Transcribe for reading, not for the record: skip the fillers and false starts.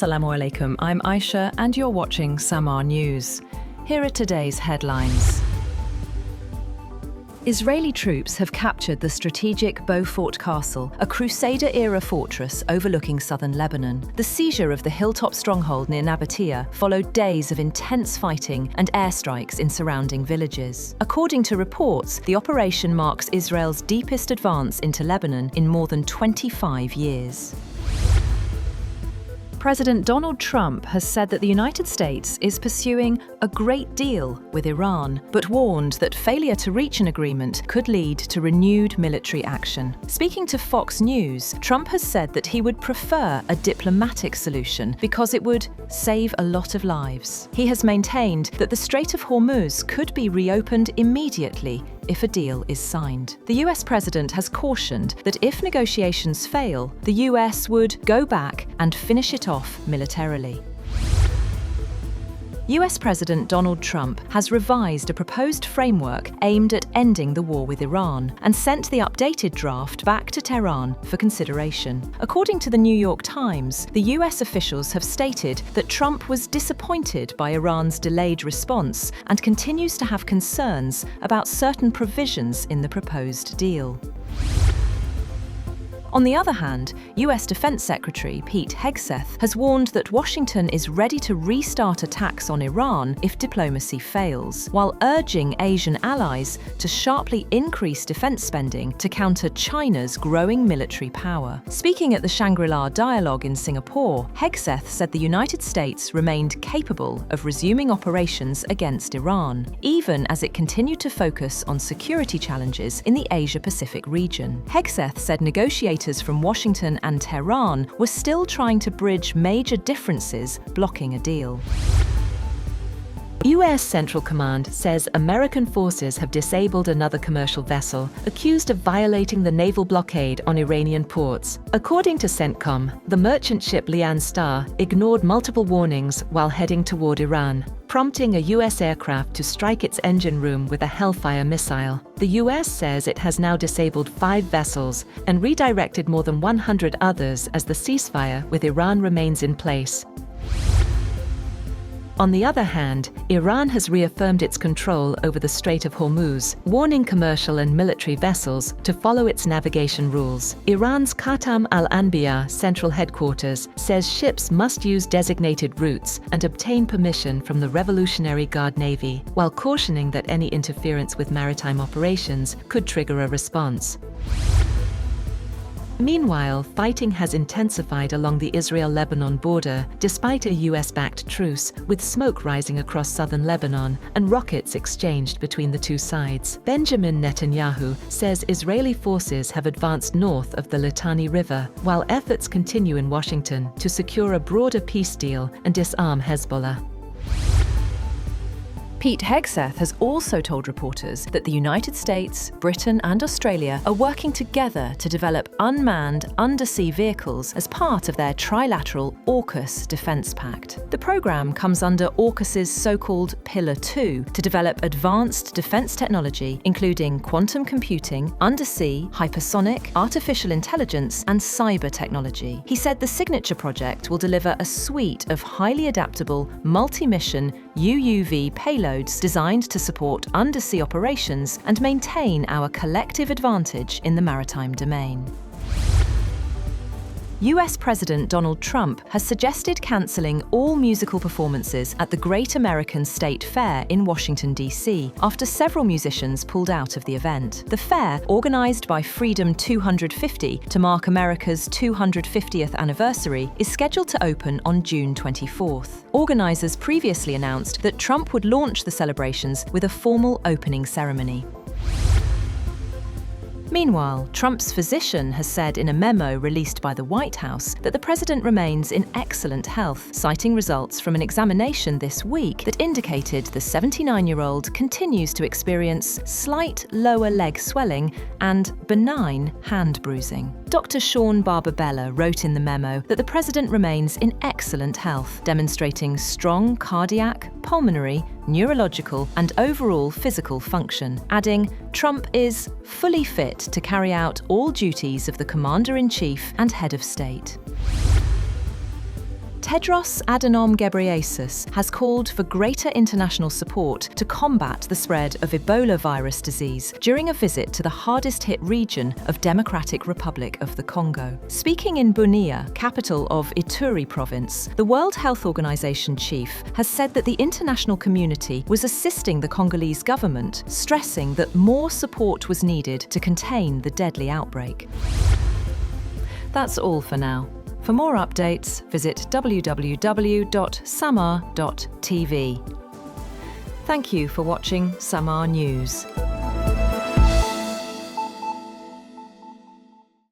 Assalamu alaikum, I'm Aisha and you're watching Samaa News. Here are today's headlines. Israeli troops have captured the strategic Beaufort castle, a Crusader-era fortress overlooking southern Lebanon. The seizure of the hilltop stronghold near Nabatea followed days of intense fighting and airstrikes in surrounding villages. According to reports, the operation marks Israel's deepest advance into Lebanon in more than 25 years. President Donald Trump has said that the United States is pursuing a great deal with Iran, but warned that failure to reach an agreement could lead to renewed military action. Speaking to Fox News, Trump has said that he would prefer a diplomatic solution because it would save a lot of lives. He has maintained that the Strait of Hormuz could be reopened immediately if a deal is signed. The US president has cautioned that if negotiations fail, the US would go back and finish it off militarily. US President Donald Trump has revised a proposed framework aimed at ending the war with Iran and sent the updated draft back to Tehran for consideration. According to the New York Times, the US officials have stated that Trump was disappointed by Iran's delayed response and continues to have concerns about certain provisions in the proposed deal. On the other hand, US Defense Secretary Pete Hegseth has warned that Washington is ready to restart attacks on Iran if diplomacy fails, while urging Asian allies to sharply increase defense spending to counter China's growing military power. Speaking at the Shangri-La Dialogue in Singapore, Hegseth said the United States remained capable of resuming operations against Iran, even as it continued to focus on security challenges in the Asia-Pacific region. Hegseth said negotiators from Washington and Tehran were still trying to bridge major differences blocking a deal. US Central Command says American forces have disabled another commercial vessel accused of violating the naval blockade on Iranian ports. According to CENTCOM, the merchant ship Lian Star ignored multiple warnings while heading toward Iran, prompting a US aircraft to strike its engine room with a Hellfire missile. The US says it has now disabled 5 vessels and redirected more than 100 others as the ceasefire with Iran remains in place. On the other hand, Iran has reaffirmed its control over the Strait of Hormuz, warning commercial and military vessels to follow its navigation rules. Iran's Khatam al-Anbiya central headquarters says ships must use designated routes and obtain permission from the Revolutionary Guard Navy, while cautioning that any interference with maritime operations could trigger a response. Meanwhile, fighting has intensified along the Israel-Lebanon border despite a US-backed truce, with smoke rising across southern Lebanon and rockets exchanged between the two sides. Benjamin Netanyahu says Israeli forces have advanced north of the Litani River, while efforts continue in Washington to secure a broader peace deal and disarm Hezbollah. Pete Hegseth has also told reporters that the United States, Britain and Australia are working together to develop unmanned undersea vehicles as part of their trilateral AUKUS defence pact. The programme comes under AUKUS's so-called Pillar 2 to develop advanced defence technology including quantum computing, undersea, hypersonic, artificial intelligence and cyber technology. He said the signature project will deliver a suite of highly adaptable, multi-mission UUV payloads designed to support undersea operations and maintain our collective advantage in the maritime domain. US President Donald Trump has suggested cancelling all musical performances at the Great American State Fair in Washington, D.C., after several musicians pulled out of the event. The fair, organised by Freedom 250 to mark America's 250th anniversary, is scheduled to open on June 24th. Organisers previously announced that Trump would launch the celebrations with a formal opening ceremony. Meanwhile, Trump's physician has said in a memo released by the White House that the president remains in excellent health, citing results from an examination this week that indicated the 79-year-old continues to experience slight lower leg swelling and benign hand bruising. Dr. Sean Barbabella wrote in the memo that the president remains in excellent health, demonstrating strong cardiac, pulmonary, neurological and overall physical function, adding, "Trump is fully fit to carry out all duties of the Commander-in-Chief and Head of State." Tedros Adhanom Ghebreyesus has called for greater international support to combat the spread of Ebola virus disease during a visit to the hardest-hit region of Democratic Republic of the Congo. Speaking in Bunia, capital of Ituri province, the World Health Organization chief has said that the international community was assisting the Congolese government, stressing that more support was needed to contain the deadly outbreak. That's all for now. For more updates, visit www.samaa.tv. Thank you for watching Samaa News.